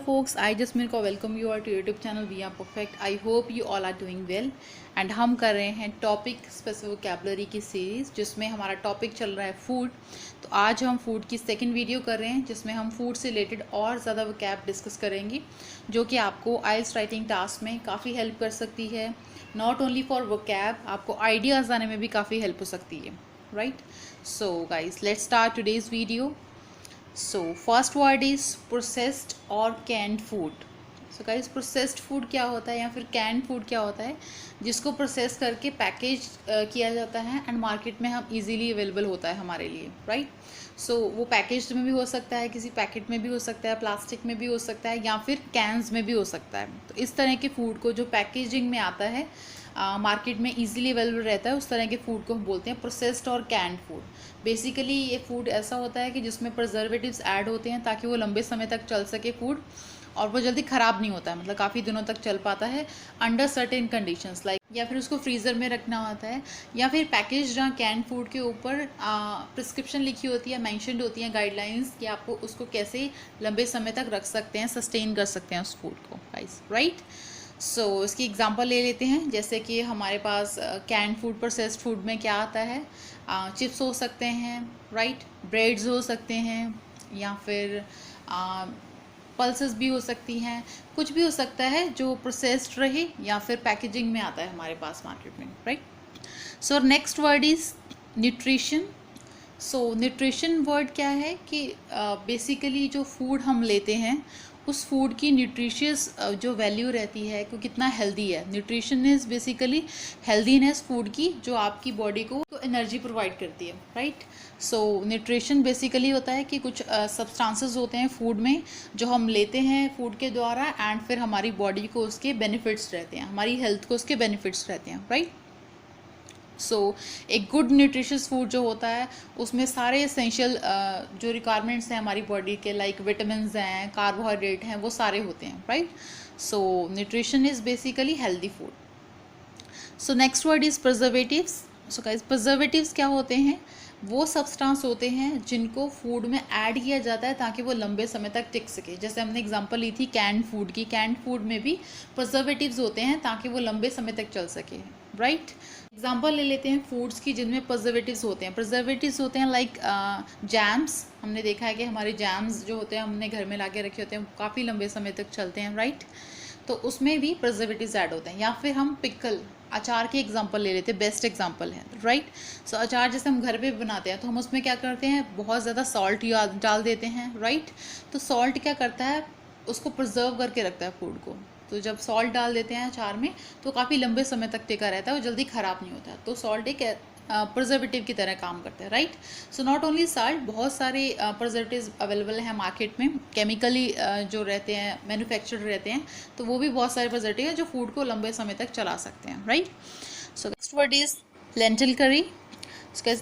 folks, I just मेरे को welcome you are to YouTube channel we are perfect. I hope you all are doing well and हम कर रहे हैं topic specific vocabulary की series जिसमें हमारा टॉपिक चल रहा है फूड। तो आज हम फूड की सेकंड वीडियो कर रहे हैं जिसमें हम फूड से रिलेटेड और ज़्यादा वोकैब डिस्कस करेंगे जो कि आपको आइल्स राइटिंग टास्क में काफ़ी हेल्प कर सकती है। नॉट ओनली फॉर वोकैब, आपको आइडियाज़ आने में भी काफ़ी हेल्प हो सकती है, right? So guys let's start today's video. So first word is processed or canned food. So guys, processed food क्या होता है या फिर canned food क्या होता है? जिसको प्रोसेस करके पैकेज किया जाता है एंड मार्केट में हम इजीली अवेलेबल होता है हमारे लिए, राइट? सो वो पैकेज में भी हो सकता है, किसी पैकेट में भी हो सकता है, प्लास्टिक में भी हो सकता है या फिर कैंस में भी हो सकता है। तो इस तरह के फूड को जो पैकेजिंग में आता है, मार्केट में इजीली अवेलेबल रहता है, उस तरह के फूड को हम बोलते हैं प्रोसेस्ड और कैंड फूड। बेसिकली ये फूड ऐसा होता है कि जिसमें प्रिजर्वेटिव्स ऐड होते हैं ताकि वो लंबे समय तक चल सके फूड, और वो जल्दी ख़राब नहीं होता है, मतलब काफ़ी दिनों तक चल पाता है अंडर सर्टेन कंडीशंस लाइक, या फिर उसको फ्रीज़र में रखना होता है, या फिर पैकेज जहाँ कैन फूड के ऊपर प्रिस्क्रिप्शन लिखी होती है, मेंशन्ड होती हैं गाइडलाइंस कि आपको उसको कैसे लंबे समय तक रख सकते हैं, सस्टेन कर सकते हैं उस फूड को, गाइस, राइट? सो इसकी एग्जांपल ले लेते हैं। जैसे कि हमारे पास कैन फूड, प्रोसेस्ड फूड में क्या आता है, चिप्स हो सकते हैं, राइट? ब्रेड्स हो सकते हैं, या फिर पल्सेस भी हो सकती हैं, कुछ भी हो सकता है जो प्रोसेस्ड रहे या फिर पैकेजिंग में आता है हमारे पास मार्केट में, right? So next word is nutrition. So nutrition word क्या है कि बेसिकली जो फूड हम लेते हैं उस फूड की न्यूट्रिशियस जो वैल्यू रहती है कि कितना हेल्दी है। Nutrition is basically healthiness food की जो आपकी बॉडी को एनर्जी प्रोवाइड करती है, राइट? सो न्यूट्रिशन बेसिकली होता है कि कुछ सब्सटेंसेस होते हैं फूड में जो हम लेते हैं फूड के द्वारा एंड फिर हमारी बॉडी को उसके बेनिफिट्स रहते हैं, हमारी हेल्थ को उसके बेनिफिट्स रहते हैं, राइट? सो एक गुड न्यूट्रिशियस फूड जो होता है उसमें सारे एसेंशियल जो रिक्वायरमेंट्स हैं हमारी बॉडी के, लाइक विटामिन्स हैं, कार्बोहाइड्रेट हैं, वो सारे होते हैं, right? So nutrition is basically healthy food. So next word is preservatives. So guys, preservatives क्या होते हैं? वो सब्सटेंस होते हैं जिनको फूड में ऐड किया जाता है ताकि वो लंबे समय तक टिक सके। जैसे हमने एग्जांपल ली थी कैंड फूड की, कैंड फूड में भी प्रिजर्वेटिव्स होते हैं ताकि वो लंबे समय तक चल सके, राइट? एग्जांपल ले लेते हैं फूड्स की जिनमें प्रिजर्वेटिव्स होते हैं। प्रिजर्वेटिव्स होते हैं लाइक जैम्स। हमने देखा है कि हमारे जैम्स जो होते हैं हमने घर में ला के रखे होते हैं, काफ़ी लंबे समय तक चलते हैं, राइट? तो उसमें भी प्रिजर्वेटिव्स ऐड होते हैं। या फिर हम पिकल, अचार की एग्जांपल ले लेते हैं, बेस्ट एग्जांपल है, राइट? सो अचार जैसे हम घर पे बनाते हैं तो हम उसमें क्या करते हैं, बहुत ज़्यादा सॉल्ट डाल देते हैं, राइट? तो सॉल्ट क्या करता है, उसको प्रिजर्व करके रखता है फूड को। तो जब सॉल्ट डाल देते हैं अचार में तो काफ़ी लंबे समय तक टिका रहता है, वो जल्दी ख़राब नहीं होता। तो सॉल्ट एक प्रिजर्वेटिव की तरह काम करता है, right? So not only salt, बहुत सारे प्रिजर्वेटिव्स अवेलेबल हैं मार्केट में, केमिकली जो रहते हैं, मैन्युफैक्चर्ड रहते हैं, तो वो भी बहुत सारे प्रिजर्वेटिव हैं जो फूड को लंबे समय तक चला सकते हैं, right? So next word is lentil करी।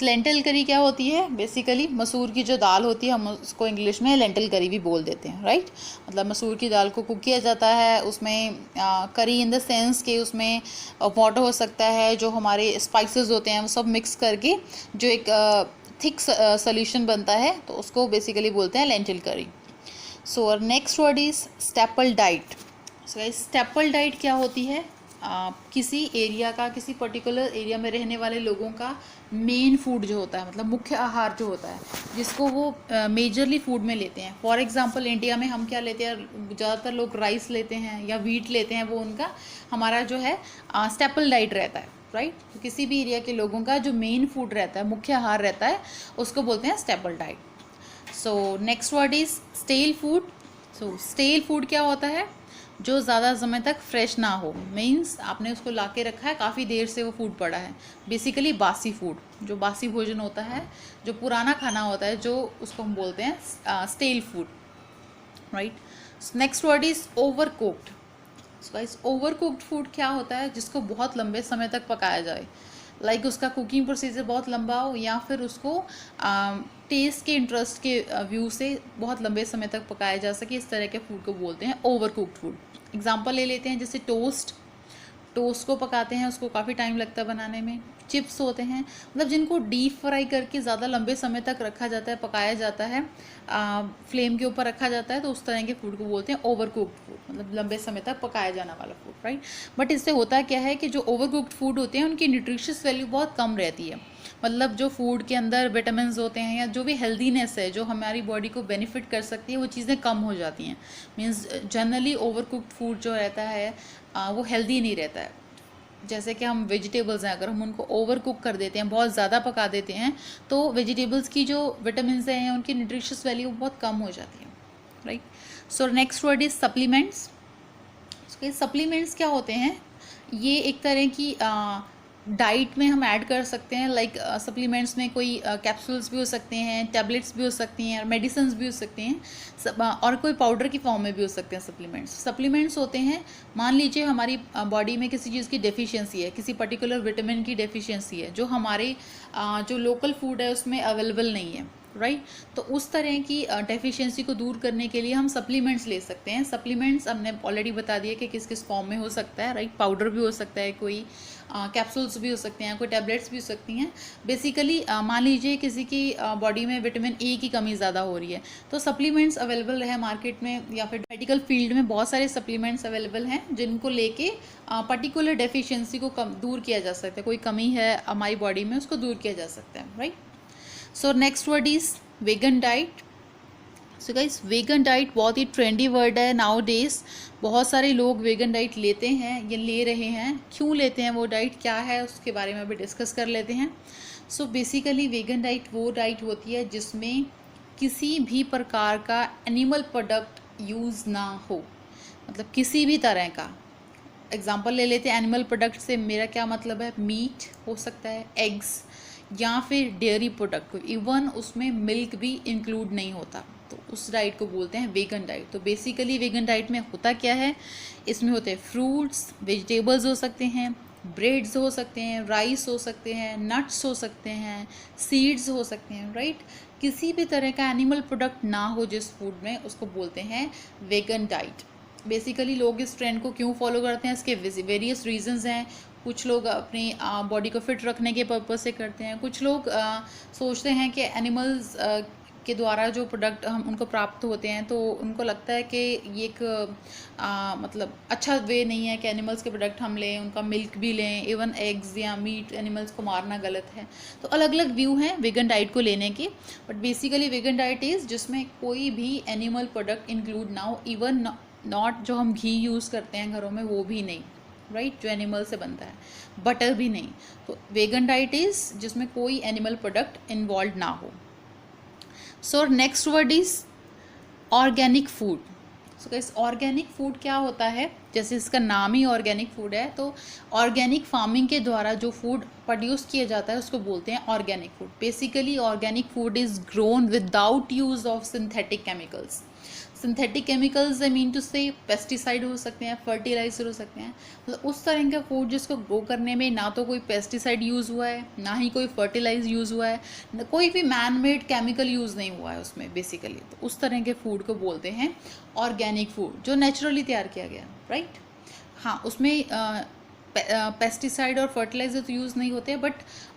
लेंटिल करी क्या होती है? बेसिकली मसूर की जो दाल होती है हम उसको इंग्लिश में लेंटिल करी भी बोल देते हैं, राइट? मतलब मसूर की दाल को कुक किया जाता है, उसमें करी इन द सेंस कि उसमें वाटर हो सकता है, जो हमारे स्पाइसेस होते हैं वो सब मिक्स करके जो एक थिक सोल्यूशन बनता है, तो उसको बेसिकली बोलते हैं लेंटिल करी। सो next word is staple diet. So staple diet क्या होती है? किसी एरिया का, किसी पर्टिकुलर एरिया में रहने वाले लोगों का मेन फूड जो होता है, मतलब मुख्य आहार जो होता है, जिसको वो मेजरली फूड में लेते हैं। फॉर एग्जांपल इंडिया में हम क्या लेते हैं, ज़्यादातर लोग राइस लेते हैं या व्हीट लेते हैं, वो उनका हमारा जो है स्टेपल डाइट रहता है, राइट? तो किसी भी एरिया के लोगों का जो मेन फूड रहता है, मुख्य आहार रहता है, उसको बोलते हैं staple diet. So next word is stele food. So stele food क्या होता है? जो ज़्यादा समय तक फ्रेश ना हो, मीन्स आपने उसको ला के रखा है, काफ़ी देर से वो फूड पड़ा है, बेसिकली बासी फूड, जो बासी भोजन होता है, जो पुराना खाना होता है, जो उसको हम बोलते हैं stele food, right? Next word is over cooked. So guys, over cooked food क्या होता है? जिसको बहुत लंबे समय तक पकाया जाए, लाइक उसका कुकिंग प्रोसीजर बहुत लंबा हो, या फिर उसको टेस्ट के इंटरेस्ट के व्यू से बहुत लंबे समय तक पकाया जा सके, इस तरह के फूड को बोलते हैं ओवर कुक्ड फूड। एग्जांपल ले लेते हैं, जैसे टोस्ट। टोस्ट को पकाते हैं, उसको काफ़ी टाइम लगता है बनाने में, चिप्स होते हैं, मतलब जिनको डीप फ्राई करके ज़्यादा लंबे समय तक रखा जाता है, पकाया जाता है, फ्लेम के ऊपर रखा जाता है, तो उस तरह के फूड को बोलते हैं ओवर कुक्ड फूड, मतलब लंबे समय तक पकाया जाने वाला फूड, राइट। बट इससे होता क्या है कि जो ओवर कुक्ड फूड होते हैं उनकी न्यूट्रिशियस वैल्यू बहुत कम रहती है, मतलब जो फूड के अंदर विटामिन होते हैं या जो भी हेल्दीनेस है जो हमारी बॉडी को बेनिफिट कर सकती है वो चीज़ें कम हो जाती हैं। Means generally over cooked food जो रहता है वो हेल्दी नहीं रहता है। जैसे कि हम वेजिटेबल्स हैं, अगर हम उनको ओवर कुक कर देते हैं, बहुत ज़्यादा पका देते हैं, तो वेजिटेबल्स की जो विटामिन हैं उनकी न्यूट्रिशियस वैल्यू बहुत कम हो जाती है, right. So next word is supplements. Supplements क्या होते हैं? ये एक तरह की डाइट में हम ऐड कर सकते हैं, लाइक सप्लीमेंट्स में कोई कैप्सूल्स भी हो सकते हैं, टैबलेट्स भी हो सकती हैं, मेडिसिन्स भी हो सकते हैं, और कोई पाउडर की फॉर्म में भी हो सकते हैं सप्लीमेंट्स होते हैं। मान लीजिए हमारी बॉडी में किसी चीज़ की डेफिशिएंसी है, किसी पर्टिकुलर विटामिन की डेफिशिएंसी है जो हमारे जो लोकल फूड है उसमें अवेलेबल नहीं है, राइट। तो उस तरह की डेफिशिएंसी को दूर करने के लिए हम सप्लीमेंट्स ले सकते हैं। सप्लीमेंट्स हमने ऑलरेडी बता दिया कि किस किस फॉर्म में हो सकता है, राइट। पाउडर भी हो सकता है, कोई कैप्सूल्स भी हो सकते हैं, कोई टैबलेट्स भी हो सकती हैं। बेसिकली मान लीजिए किसी की बॉडी में विटामिन ए की कमी ज़्यादा हो रही है, तो सप्लीमेंट्स अवेलेबल है मार्केट में, या फिर मेडिकल फील्ड में बहुत सारे सप्लीमेंट्स अवेलेबल हैं जिनको लेके पर्टिकुलर डेफिशिएंसी को दूर किया जा सकता है। कोई कमी है हमारी बॉडी में, उसको दूर किया जा सकता है, right. So next word is vegan diet. So guys, vegan diet बहुत ही ट्रेंडी वर्ड है नाउ डेज। बहुत सारे लोग वेगन डाइट लेते हैं, ये ले रहे हैं। क्यों लेते हैं, वो डाइट क्या है, उसके बारे में भी डिस्कस कर लेते हैं। सो बेसिकली वेगन डाइट वो डाइट होती है जिसमें किसी भी प्रकार का एनिमल प्रोडक्ट यूज़ ना हो, मतलब किसी भी तरह का। एग्जांपल ले लेते हैं एनिमल प्रोडक्ट से, मेरा क्या मतलब है, मीट हो सकता है, एग्स, या फिर डेयरी प्रोडक्ट को, इवन उसमें मिल्क भी इंक्लूड नहीं होता, तो उस डाइट को बोलते हैं वेगन डाइट। तो बेसिकली वेगन डाइट में होता क्या है, इसमें होते हैं फ्रूट्स, वेजिटेबल्स हो सकते हैं, ब्रेड्स हो सकते हैं, राइस हो सकते हैं, नट्स हो सकते हैं, सीड्स हो सकते हैं, राइट। किसी भी तरह का एनिमल प्रोडक्ट ना हो जिस फूड में, उसको बोलते हैं वेगन डाइट। बेसिकली लोग इस ट्रेंड को क्यों फॉलो करते हैं, इसके वेरियस रीजंस हैं। कुछ लोग अपनी बॉडी को फिट रखने के पर्पज़ से करते हैं, कुछ लोग सोचते हैं कि एनिमल्स के द्वारा जो प्रोडक्ट हम उनको प्राप्त होते हैं, तो उनको लगता है कि ये एक मतलब अच्छा वे नहीं है कि एनिमल्स के प्रोडक्ट हम लें, उनका मिल्क भी लें, इवन एग्स या मीट, एनिमल्स को मारना गलत है। तो अलग अलग व्यू हैं वेगन डाइट को लेने के, but basically vegan diet is जिसमें कोई भी एनिमल प्रोडक्ट इंक्लूड ना हो, इवन नॉट जो हम घी यूज़ करते हैं घरों में वो भी नहीं, राइट, जो एनिमल से बनता है, बटर भी नहीं। तो वेगन डाइट इज़ जिसमें कोई एनिमल प्रोडक्ट इन्वॉल्व ना हो। सो next word is organic food. So guys, organic food क्या होता है, जैसे इसका नाम ही ऑर्गेनिक फूड है, तो ऑर्गेनिक फार्मिंग के द्वारा जो फूड प्रोड्यूस किया जाता है उसको बोलते हैं organic food. Basically organic food is grown without use of synthetic chemicals. Synthetic chemicals I mean to say pesticide हो सकते हैं, फर्टिलाइजर हो सकते हैं, मतलब उस तरह का फूड जिसको ग्रो करने में ना तो कोई पेस्टिसाइड यूज़ हुआ है, ना ही कोई फर्टिलाइज यूज़ हुआ है, ना कोई भी मैन मेड केमिकल यूज़ नहीं हुआ है उसमें बेसिकली। तो उस तरह के फूड को बोलते हैं ऑर्गेनिक फूड, जो नेचुरली तैयार किया गया, राइट। हाँ, उसमें पेस्टिसाइड और फर्टिलाइज़र तो यूज़ नहीं होते, बट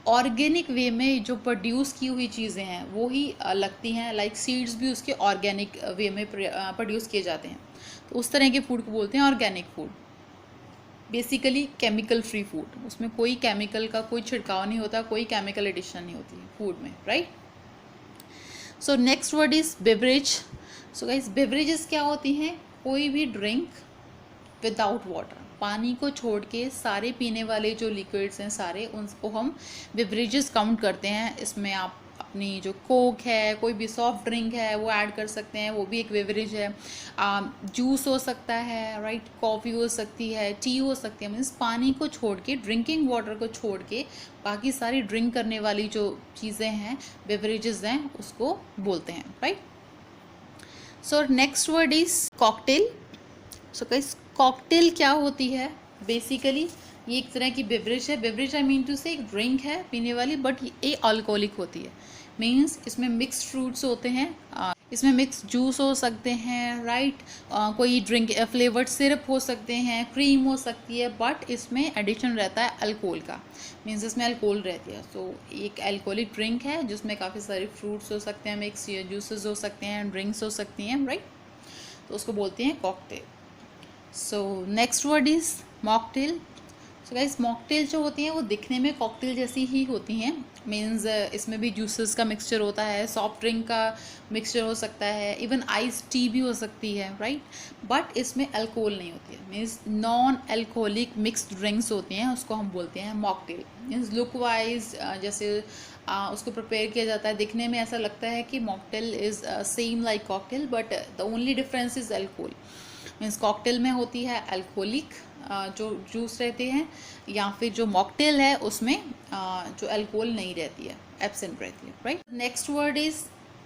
ऑर्गेनिक वे में जो प्रोड्यूस की हुई चीज़ें हैं वो ही लगती हैं, लाइक सीड्स भी उसके ऑर्गेनिक वे में प्रोड्यूस किए जाते हैं। तो उस तरह के फूड को बोलते हैं organic food. Basically chemical free food, उसमें कोई केमिकल का कोई छिड़काव नहीं होता, कोई केमिकल एडिशन नहीं होती है फूड में, right. So next word is beverage. So guys, beverages क्या होती हैं, कोई भी ड्रिंक विदाउट वाटर, पानी को छोड़ के सारे पीने वाले जो लिक्विड्स हैं सारे, उनको हम बेवरेजेस काउंट करते हैं। इसमें आप अपनी जो कोक है, कोई भी सॉफ्ट ड्रिंक है वो ऐड कर सकते हैं, वो भी एक बेवरेज है। जूस हो सकता है, राइट, कॉफ़ी हो सकती है, टी हो सकती है। मीन्स पानी को छोड़ के, ड्रिंकिंग वाटर को छोड़ के बाकी सारी ड्रिंक करने वाली जो चीज़ें हैं, बेवरेजेस हैं, उसको बोलते हैं, right. So next word is cocktail. So guys, cocktail क्या होती है, बेसिकली ये एक तरह की बेवरेज है। बेवरेज आई मीन टू से एक ड्रिंक है पीने वाली, बट ये अल्कोहलिक होती है। मीन्स इसमें मिक्स्ड फ्रूट्स होते हैं, इसमें मिक्स जूस हो सकते हैं, राइट, कोई ड्रिंक फ्लेवर्ड सिरप हो सकते हैं, क्रीम हो सकती है, बट इसमें एडिशन रहता है अल्कोहल का, मीन्स इसमें अल्कोहल रहती है। सो एक अल्कोहलिक ड्रिंक है जिसमें काफ़ी सारे फ्रूट्स हो सकते हैं, मिक्स जूसेस हो सकते हैं, ड्रिंक्स हो सकती हैं, राइट, तो उसको बोलते हैं cocktail. So next word is mocktail. So guys, mocktail जो होती हैं वो दिखने में कॉकटेल जैसी ही होती हैं, मीन्स इसमें भी जूसेस का मिक्सचर होता है, सॉफ्ट ड्रिंक का मिक्सचर हो सकता है, इवन आइस टी भी हो सकती है, राइट, बट इसमें अल्कोहल नहीं होती है, means non alcoholic mixed drinks होती हैं, उसको हम बोलते हैं मॉकटेल। मीन्स लुक वाइज जैसे उसको प्रिपेयर किया जाता है, दिखने में ऐसा लगता है कि mocktail is same like cocktail, but the only difference is alcohol. Means cocktail में होती है अल्कोहलिक जो जूस रहते हैं, या फिर जो मॉकटेल है उसमें जो अल्कोहल नहीं रहती है, एब्सेंट रहती है, right. Next word is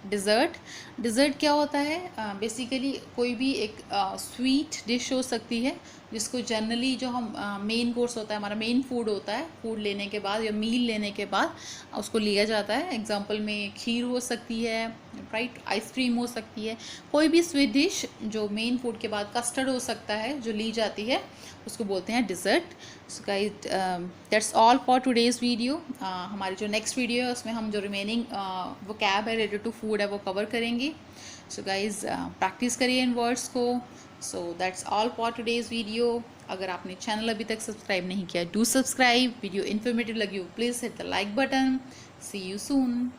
dessert. Dessert क्या होता है? बेसिकली कोई भी एक स्वीट डिश हो सकती है जिसको जनरली जो हम मेन कोर्स होता है, हमारा मेन फूड होता है, फूड लेने के बाद या मील लेने के बाद उसको लिया जाता है। एग्जांपल में खीर हो सकती है, राइट, आइसक्रीम हो सकती है, कोई भी स्वीट डिश जो मेन फूड के बाद, कस्टर्ड हो सकता है जो ली जाती है, उसको बोलते हैं dessert. So guys, that's all for today's video. हमारी जो नेक्स्ट वीडियो है उसमें हम जो रिमेनिंग वो कैब है रिलेटेड टू फूड है वो कवर करेंगे। सो गाइस, प्रैक्टिस करिए इन वर्ड्स को। So that's all for today's video. अगर आपने चैनल अभी तक सब्सक्राइब नहीं किया, डू सब्सक्राइब। वीडियो इन्फॉर्मेटिव लगी हो please hit the like button. See you soon.